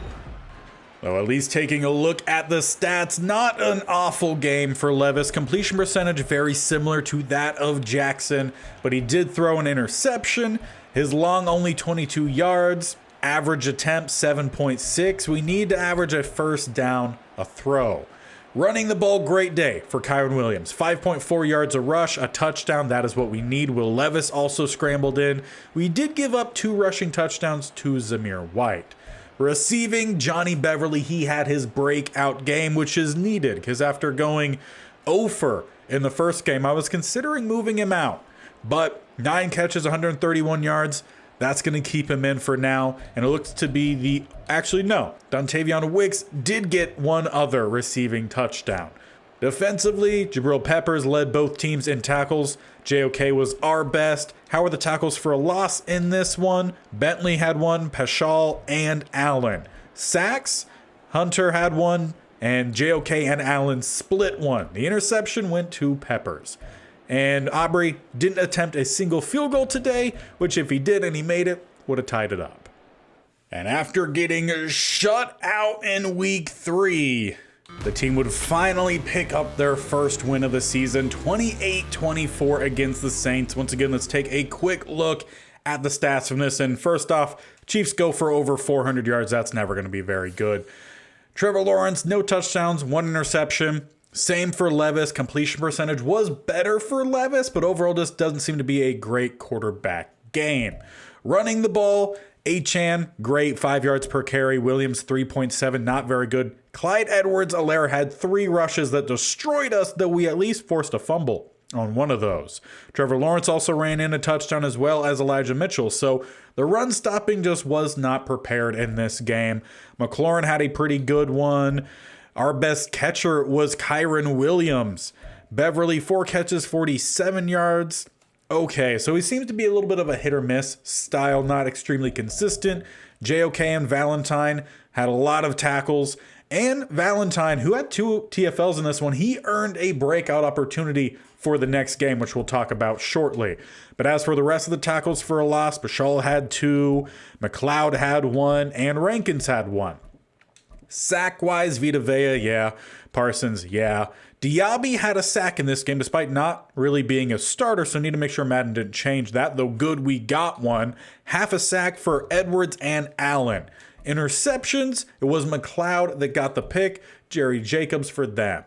Though at least taking a look at the stats, not an awful game for Levis. Completion percentage very similar to that of Jackson, but he did throw an interception. His long only 22 yards. Average attempt 7.6. We need to average a first down a throw. Running the ball, great day for Kyren Williams. 5.4 yards a rush, a touchdown. That is what we need. Will Levis also scrambled in. We did give up 2 rushing touchdowns to Zamir White. Receiving, Johnny Beverly, he had his breakout game, which is needed because after going 0 in the first game, I was considering moving him out. But 9 catches, 131 yards. That's going to keep him in for now. And it looks to be Dontavion Wicks did get 1 other receiving touchdown. Defensively, Jabril Peppers led both teams in tackles. JOK was our best. How are the tackles for a loss in this one? Bentley had 1, Paschal and Allen. Sacks, Hunter had 1, and JOK and Allen split 1. The interception went to Peppers. And Aubrey didn't attempt a single field goal today, which if he did and he made it, would have tied it up. And after getting shut out in week 3, the team would finally pick up their first win of the season, 28-24 against the Saints. Once again, let's take a quick look at the stats from this. And first off, Chiefs go for over 400 yards. That's never going to be very good. Trevor Lawrence, no touchdowns, 1 interception. Same for Levis. Completion percentage was better for Levis, but overall just doesn't seem to be a great quarterback game. Running the ball, Achane, great, 5 yards per carry. Williams, 3.7, not very good. Clyde Edwards-Helaire had 3 rushes that destroyed us, though we at least forced a fumble on 1 of those. Trevor Lawrence also ran in a touchdown as well as Elijah Mitchell, so the run stopping just was not prepared in this game. McLaurin had a pretty good one. Our best catcher was Kyren Williams. Beverly, 4 catches, 47 yards. Okay, so he seems to be a little bit of a hit or miss style, not extremely consistent. JOK and Valentine had a lot of tackles. And Valentine, who had 2 TFLs in this one, he earned a breakout opportunity for the next game, which we'll talk about shortly. But as for the rest of the tackles for a loss, Paschal had 2, McLeod had 1, and Rankins had 1. Sack-wise, Vita Vea, yeah. Parsons, yeah. Diaby had a sack in this game, despite not really being a starter, so need to make sure Madden didn't change that, though good we got 1. Half a sack for Edwards and Allen. Interceptions, it was McLeod that got the pick, Jerry Jacobs for them.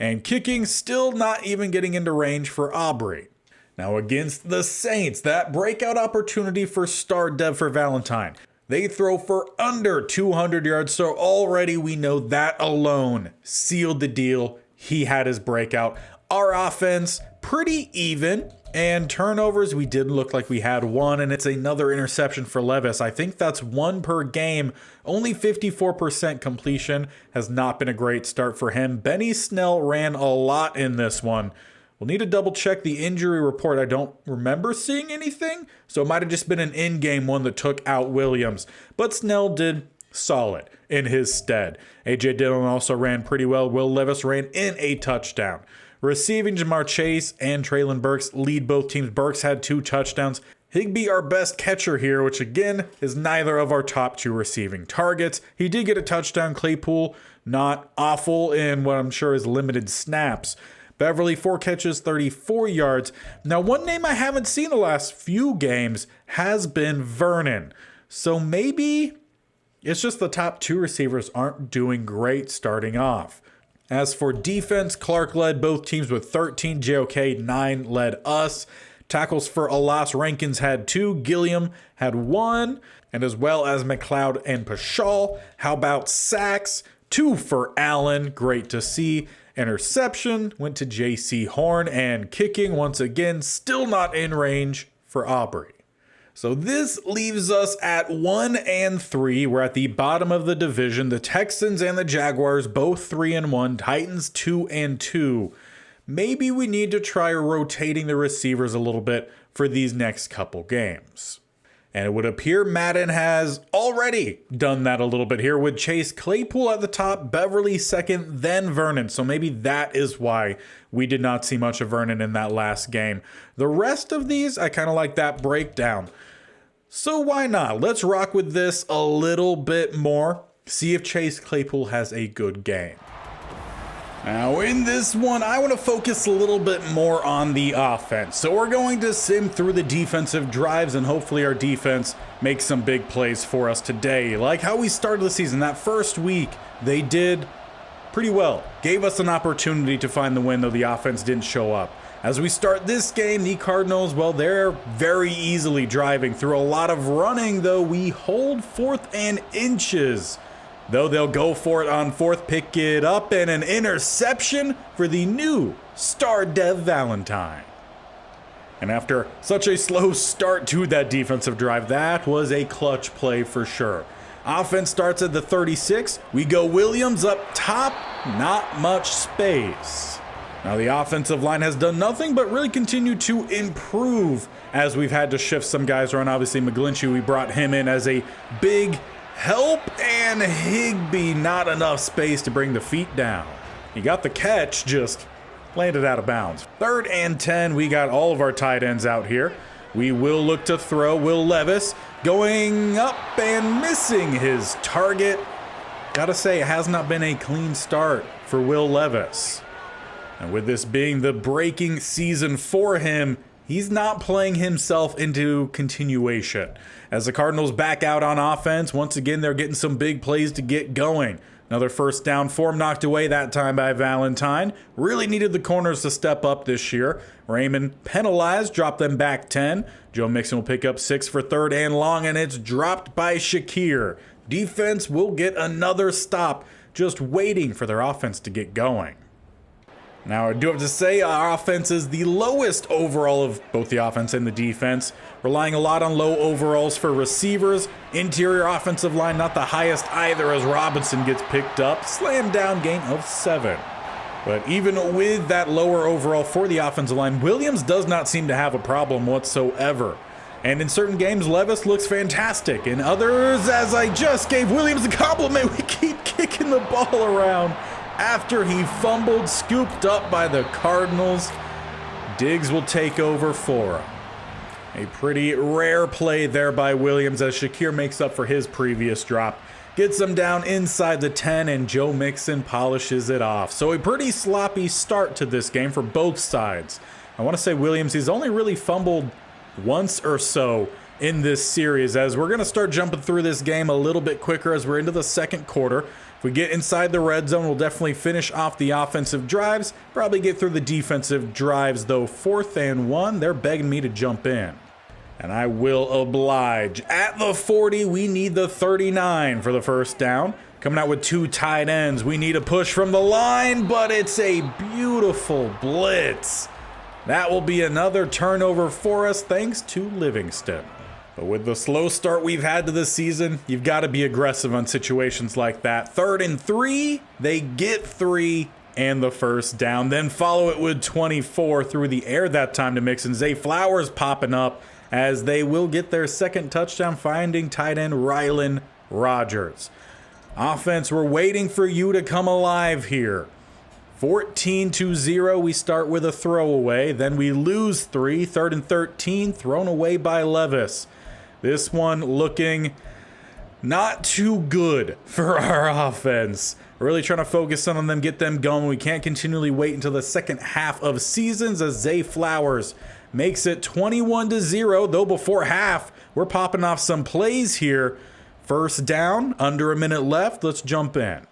And kicking, still not even getting into range for Aubrey. Now against the Saints, that breakout opportunity for star Dev for Valentine. They throw for under 200 yards, so already we know that alone sealed the deal. He had his breakout. Our offense, pretty even. And turnovers, we did look like we had 1, and it's another interception for Levis. I think that's 1 per game. Only 54% completion has not been a great start for him. Benny Snell ran a lot in this one. We'll need to double check the injury report. I don't remember seeing anything, so it might have just been an in-game one that took out Williams. But Snell did solid in his stead. A.J. Dillon also ran pretty well. Will Levis ran in a touchdown. Receiving, Jamar Chase and Treylon Burks lead both teams. Burks had 2 touchdowns. Higbee, our best catcher here, which again is neither of our top 2 receiving targets. He did get a touchdown. Claypool, not awful in what I'm sure is limited snaps. Beverly, 4 catches, 34 yards. Now, one name I haven't seen the last few games has been Vernon. So maybe it's just the top 2 receivers aren't doing great starting off. As for defense, Clark led both teams with 13. JOK 9 led us. Tackles for Alas Rankins had 2. Gilliam had 1. And as well as McLeod and Paschal. How about sacks? 2 for Allen. Great to see. Interception went to J.C. Horn. And kicking, once again, still not in range for Aubrey. So this leaves us at 1-3. We're at the bottom of the division. The Texans and the Jaguars both 3-1. Titans 2-2. Maybe we need to try rotating the receivers a little bit for these next couple games. And it would appear Madden has already done that a little bit here with Chase Claypool at the top, Beverly second, then Vernon. So maybe that is why we did not see much of Vernon in that last game. The rest of these, I kind of like that breakdown. So why not? Let's rock with this a little bit more. See if Chase Claypool has a good game. Now in this one, I want to focus a little bit more on the offense. So we're going to sim through the defensive drives and hopefully our defense makes some big plays for us today. Like how we started the season, that first week, they did pretty well. Gave us an opportunity to find the win, though the offense didn't show up. As we start this game, the Cardinals, well, they're very easily driving through a lot of running, though we hold 4th and inches. Though they'll go for it on 4th, pick it up, and an interception for the new star Dev Valentine. And after such a slow start to that defensive drive, that was a clutch play for sure. Offense starts at the 36. We go Williams up top, not much space. Now the offensive line has done nothing but really continue to improve as we've had to shift some guys around. Obviously McGlinchey, we brought him in as a big help, and Higbee, not enough space to bring the feet down. He got the catch, just landed out of bounds. 3rd and 10, we got all of our tight ends out here. We will look to throw. Will Levis going up and missing his target. Gotta say, it has not been a clean start for Will Levis. And with this being the breaking season for him, he's not playing himself into continuation. As the Cardinals back out on offense, once again, they're getting some big plays to get going. Another first down for him, knocked away that time by Valentine. Really needed the corners to step up this year. Raymond penalized, dropped them back 10. Joe Mixon will pick up 6 for 3rd and long, and it's dropped by Shakir. Defense will get another stop, just waiting for their offense to get going. Now, I do have to say, our offense is the lowest overall of both the offense and the defense, relying a lot on low overalls for receivers. Interior offensive line, not the highest either, as Robinson gets picked up. Slam down gain of 7. But even with that lower overall for the offensive line, Williams does not seem to have a problem whatsoever. And in certain games, Levis looks fantastic. In others, as I just gave Williams a compliment, we keep kicking the ball around. After he fumbled, scooped up by the Cardinals, Diggs will take over for him. A pretty rare play there by Williams as Shakir makes up for his previous drop. Gets him down inside the 10 and Joe Mixon polishes it off. So a pretty sloppy start to this game for both sides. I want to say Williams, he's only really fumbled once or so in this series, as we're going to start jumping through this game a little bit quicker as we're into the second quarter. If we get inside the red zone, we'll definitely finish off the offensive drives, probably get through the defensive drives, though 4th and 1, they're begging me to jump in. And I will oblige. At the 40, we need the 39 for the first down. Coming out with 2 tight ends, we need a push from the line, but it's a beautiful blitz. That will be another turnover for us, thanks to Livingston. But with the slow start we've had to this season, you've got to be aggressive on situations like that. 3rd and 3, they get 3 and the first down. Then follow it with 24 through the air that time to Mixon. Zay Flowers popping up as they will get their second touchdown, finding tight end Rylan Rodgers. Offense, we're waiting for you to come alive here. 14-0, we start with a throwaway. Then we lose 3, 3rd and 13, thrown away by Levis. This one looking not too good for our offense. We're really trying to focus on them, get them going. We can't continually wait until the second half of seasons as Zay Flowers makes it 21-0, though before half, we're popping off some plays here. First down, under a minute left. Let's jump in.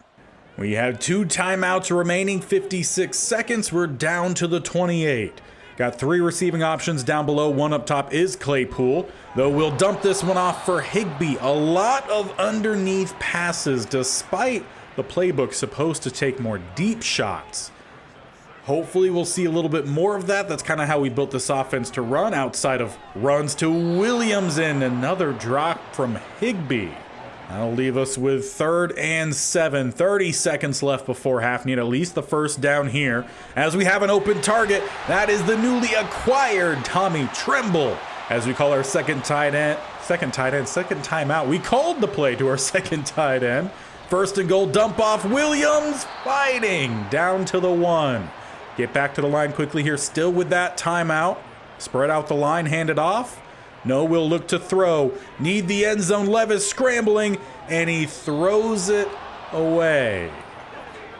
We have 2 timeouts remaining, 56 seconds. We're down to the 28. Got 3 receiving options down below. One up top is Claypool, though we'll dump this one off for Higbee. A lot of underneath passes, despite the playbook supposed to take more deep shots. Hopefully we'll see a little bit more of that. That's kind of how we built this offense to run, outside of runs to Williams and another drop from Higbee. That'll leave us with 3rd and 7. 30 seconds left before half. Need at least the first down here, as we have an open target. That is the newly acquired Tommy Tremble, as we call our second timeout. We called the play to our second tight end. First and goal, dump off. Williams fighting down to the 1. Get back to the line quickly here, still with that timeout. Spread out the line, hand it off. No, we'll look to throw. Need the end zone. Levis scrambling, and he throws it away.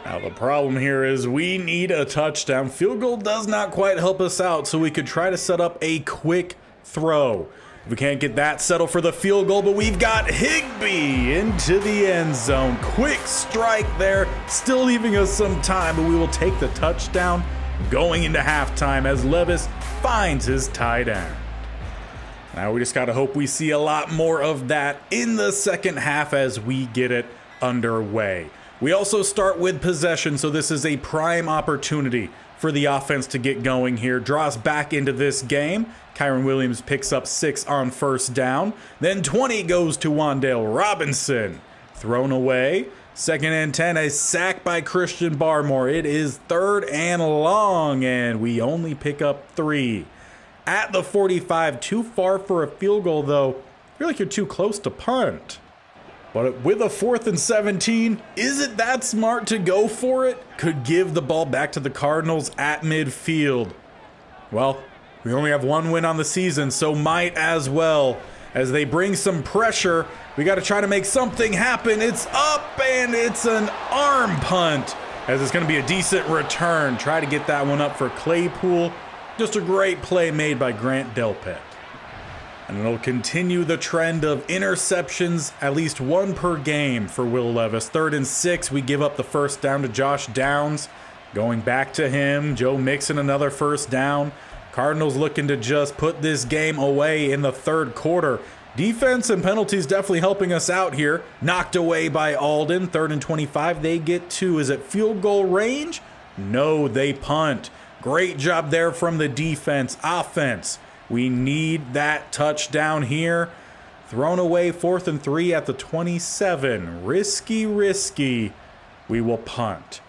Now the problem here is we need a touchdown. Field goal does not quite help us out, so we could try to set up a quick throw. We can't get that settled for the field goal, but we've got Higbee into the end zone. Quick strike there, still leaving us some time, but we will take the touchdown going into halftime as Levis finds his tight end. Now we just got to hope we see a lot more of that in the second half as we get it underway. We also start with possession, so this is a prime opportunity for the offense to get going here. Draws back into this game. Kyron Williams picks up 6 on first down. Then 20 goes to Wan'Dale Robinson. Thrown away. 2nd and 10, a sack by Christian Barmore. It is 3rd and long, and we only pick up 3. At the 45, too far for a field goal, though. I feel like you're too close to punt. But with a 4th and 17, is it that smart to go for it? Could give the ball back to the Cardinals at midfield. Well, we only have 1 win on the season, so might as well. As they bring some pressure, we got to try to make something happen. It's up, and it's an arm punt, as it's going to be a decent return. Try to get that one up for Claypool. Just a great play made by Grant Delpit. And it'll continue the trend of interceptions, at least 1 per game for Will Levis. 3rd and 6, we give up the first down to Josh Downs. Going back to him, Joe Mixon, another first down. Cardinals looking to just put this game away in the 3rd quarter. Defense and penalties definitely helping us out here. Knocked away by Alden. 3rd and 25, they get 2. Is it field goal range? No, they punt. Great job there from the defense. Offense, we need that touchdown here. Thrown away, 4th and 3 at the 27. Risky. We will punt.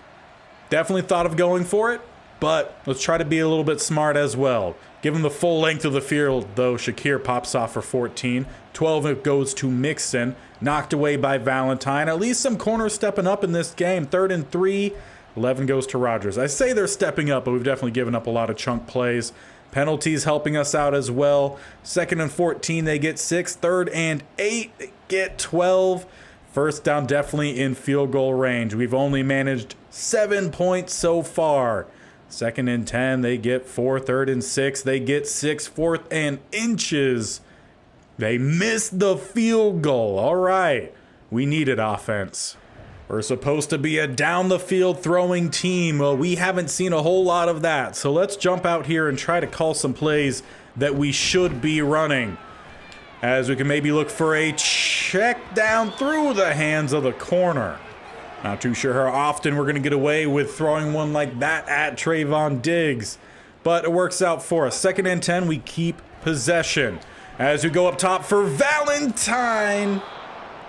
Definitely thought of going for it, but let's try to be a little bit smart as well. Give him the full length of the field, though. Shakir pops off for 14. 12 it goes to Mixon. Knocked away by Valentine. At least some corners stepping up in this game. 3rd and 3. 11 goes to Rodgers. I say they're stepping up, but we've definitely given up a lot of chunk plays. Penalties helping us out as well. 2nd and 14, they get 6. 3rd and 8, they get 12. First down definitely in field goal range. We've only managed 7 points so far. 2nd and 10, they get 4. 3rd and 6, they get 6. 4th and inches. They missed the field goal. All right. We needed offense. We're supposed to be a down-the-field throwing team. Well, we haven't seen a whole lot of that. So let's jump out here and try to call some plays that we should be running. As we can maybe look for a check down through the hands of the corner. Not too sure how often we're going to get away with throwing one like that at Trayvon Diggs. But it works out for us. 2nd and 10, we keep possession. As we go up top for Valentine.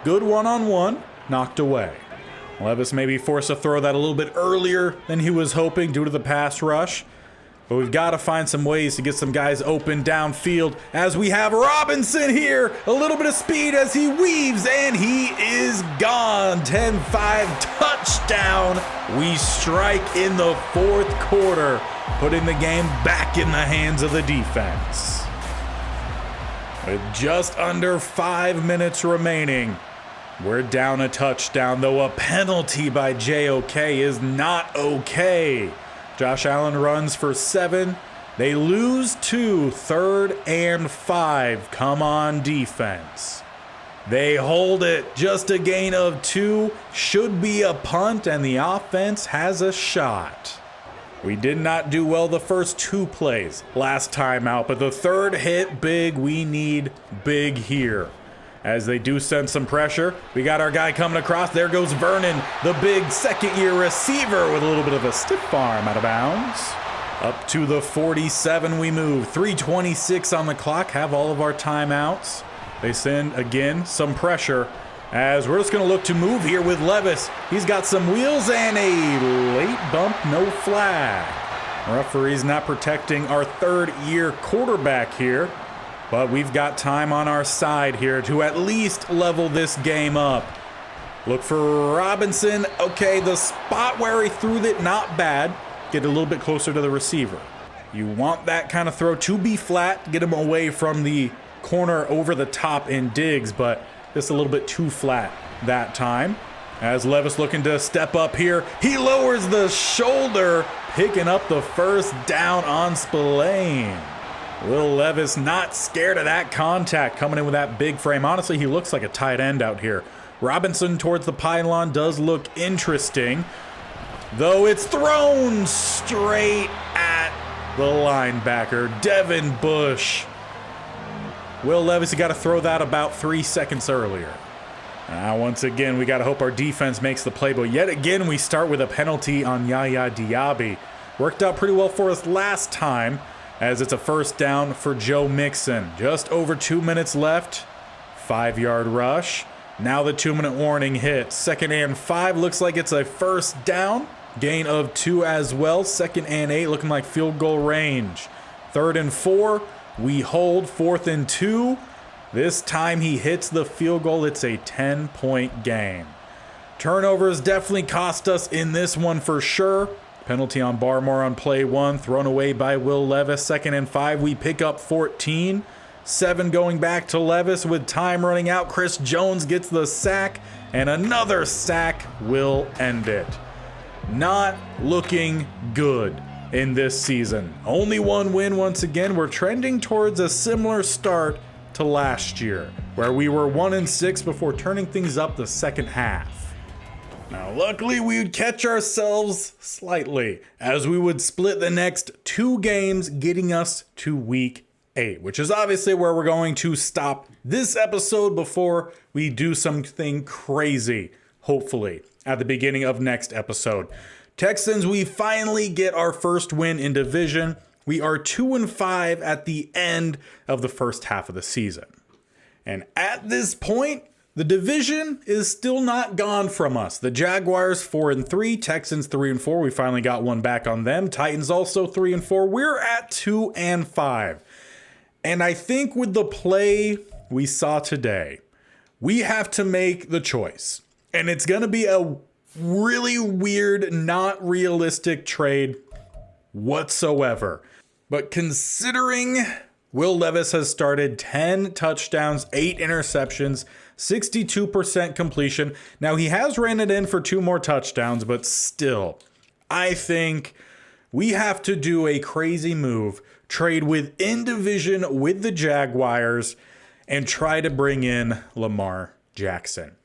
Good one-on-one. Knocked away. Levis maybe forced to throw that a little bit earlier than he was hoping due to the pass rush. But we've got to find some ways to get some guys open downfield as we have Robinson here. A little bit of speed as he weaves, and he is gone. 10-5 touchdown. We strike in the fourth quarter, putting the game back in the hands of the defense. With just under 5 minutes remaining, we're down a touchdown, though a penalty by JOK is not okay. Josh Allen runs for 7. They lose 2, 3rd and 5. Come on, defense. They hold it, just a gain of 2. Should be a punt, and the offense has a shot. We did not do well the first 2 plays last time out, but the third hit big. We need big here. As they do send some pressure, we got our guy coming across. There goes Vernon, the big second-year receiver with a little bit of a stiff arm out of bounds. Up to the 47 we move. 3:26 on the clock, have all of our timeouts. They send, again, some pressure as we're just going to look to move here with Levis. He's got some wheels and a late bump, no flag. Referee's not protecting our third-year quarterback here. But we've got time on our side here to at least level this game up. Look for Robinson. Okay, the spot where he threw it, not bad. Get a little bit closer to the receiver. You want that kind of throw to be flat, get him away from the corner over the top in Diggs, but just a little bit too flat that time. As Levis looking to step up here, he lowers the shoulder, picking up the first down on Spillane. Will Levis not scared of that contact, coming in with that big frame. Honestly, he looks like a tight end out here. Robinson towards the pylon does look interesting, though it's thrown straight at the linebacker, Devin Bush. Will Levis, you got to throw that about 3 seconds earlier. Now, once again, we got to hope our defense makes the play, but yet again, we start with a penalty on Yaya Diaby. Worked out pretty well for us last time, as it's a first down for Joe Mixon. Just over 2 minutes left. 5-yard rush. Now the 2-minute warning hits. 2nd and 5 looks like it's a first down. Gain of 2 as well. 2nd and 8 looking like field goal range. 3rd and 4. We hold. 4th and 2. This time he hits the field goal. It's a 10-point game. Turnovers definitely cost us in this one for sure. Penalty on Barmore on play 1, thrown away by Will Levis. 2nd and 5, we pick up 14. 7 going back to Levis with time running out. Chris Jones gets the sack, and another sack will end it. Not looking good in this season. Only 1 win once again. We're trending towards a similar start to last year, where we were 1-6 before turning things up the second half. Now, luckily, we would catch ourselves slightly as we would split the next 2 games, getting us to week 8, which is obviously where we're going to stop this episode before we do something crazy, hopefully, at the beginning of next episode. Texans, we finally get our first win in division. We are 2-5 at the end of the first half of the season. And at this point, the division is still not gone from us. The Jaguars 4-3, Texans 3-4. We finally got one back on them. Titans also 3-4. We're at 2-5. And I think with the play we saw today, we have to make the choice. And it's going to be a really weird, not realistic trade whatsoever. But considering Will Levis has started 10 touchdowns, 8 interceptions, 62% completion. Now, he has ran it in for 2 more touchdowns, but still, I think we have to do a crazy move, trade within division with the Jaguars, and try to bring in Lamar Jackson.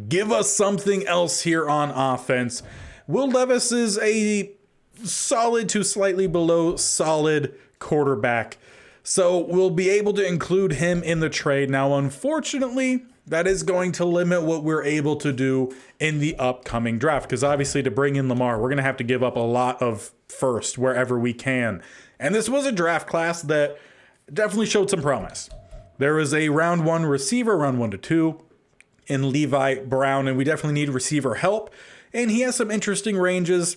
Give us something else here on offense. Will Levis is a solid to slightly below solid quarterback, so we'll be able to include him in the trade. Now, unfortunately, that is going to limit what we're able to do in the upcoming draft, because obviously to bring in Lamar, we're going to have to give up a lot of first wherever we can. And this was a draft class that definitely showed some promise. There was a round 1 receiver, round 1 to 2 in Levi Brown, and we definitely need receiver help. And he has some interesting ranges.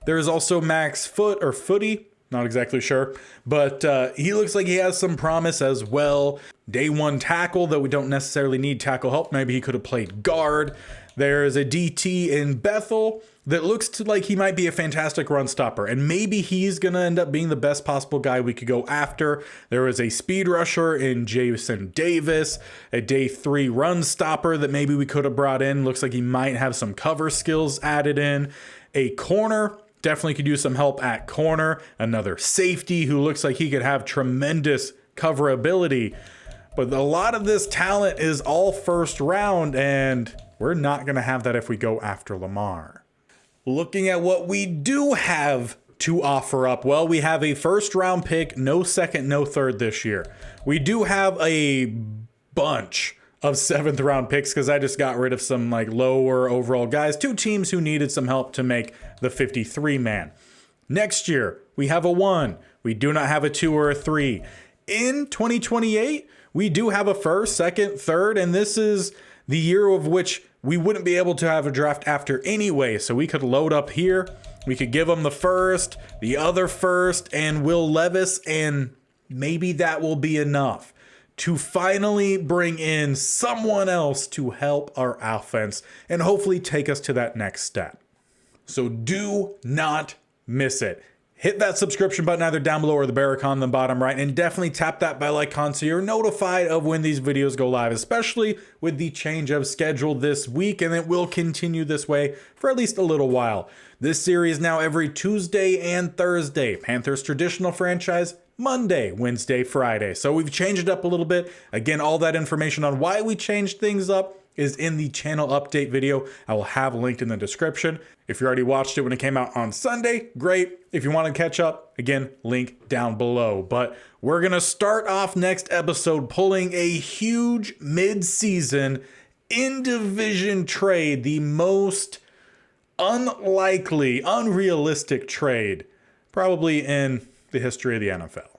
There is also Max Footy, Not exactly sure, but he looks like he has some promise as well. Day one tackle, though we don't necessarily need tackle help. Maybe he could have played guard. There is a DT in Bethel that looks like he might be a fantastic run stopper, and maybe he's going to end up being the best possible guy we could go after. There is a speed rusher in Jason Davis, a day 3 run stopper that maybe we could have brought in. Looks like he might have some cover skills added in. A corner, definitely could use some help at corner. Another safety who looks like he could have tremendous coverability. But a lot of this talent is all first round, and we're not going to have that if we go after Lamar. Looking at what we do have to offer up, well, we have a first round pick, no second, no third this year. We do have a bunch of 7th round picks because I just got rid of some like lower overall guys, 2 teams who needed some help to make the 53 man. Next year, we have a 1. We do not have a 2 or a 3. In 2028, we do have a 1st, 2nd, 3rd, and this is the year of which we wouldn't be able to have a draft after anyway. So we could load up here. We could give them the 1st, the other 1st, and Will Levis, and maybe that will be enough to finally bring in someone else to help our offense and hopefully take us to that next step. So do not miss it. Hit that subscription button either down below or the bear icon on the bottom right, and definitely tap that bell icon so you're notified of when these videos go live, especially with the change of schedule this week, and it will continue this way for at least a little while. This series now every Tuesday and Thursday. Panthers traditional franchise, Monday, Wednesday, Friday. So we've changed it up a little bit. Again, all that information on why we changed things up is in the channel update video. I will have linked in the description. If you already watched it when it came out on Sunday, great. If you want to catch up, again, link down below. But we're going to start off next episode pulling a huge mid-season in-division trade, the most unlikely, unrealistic trade probably in the history of the NFL.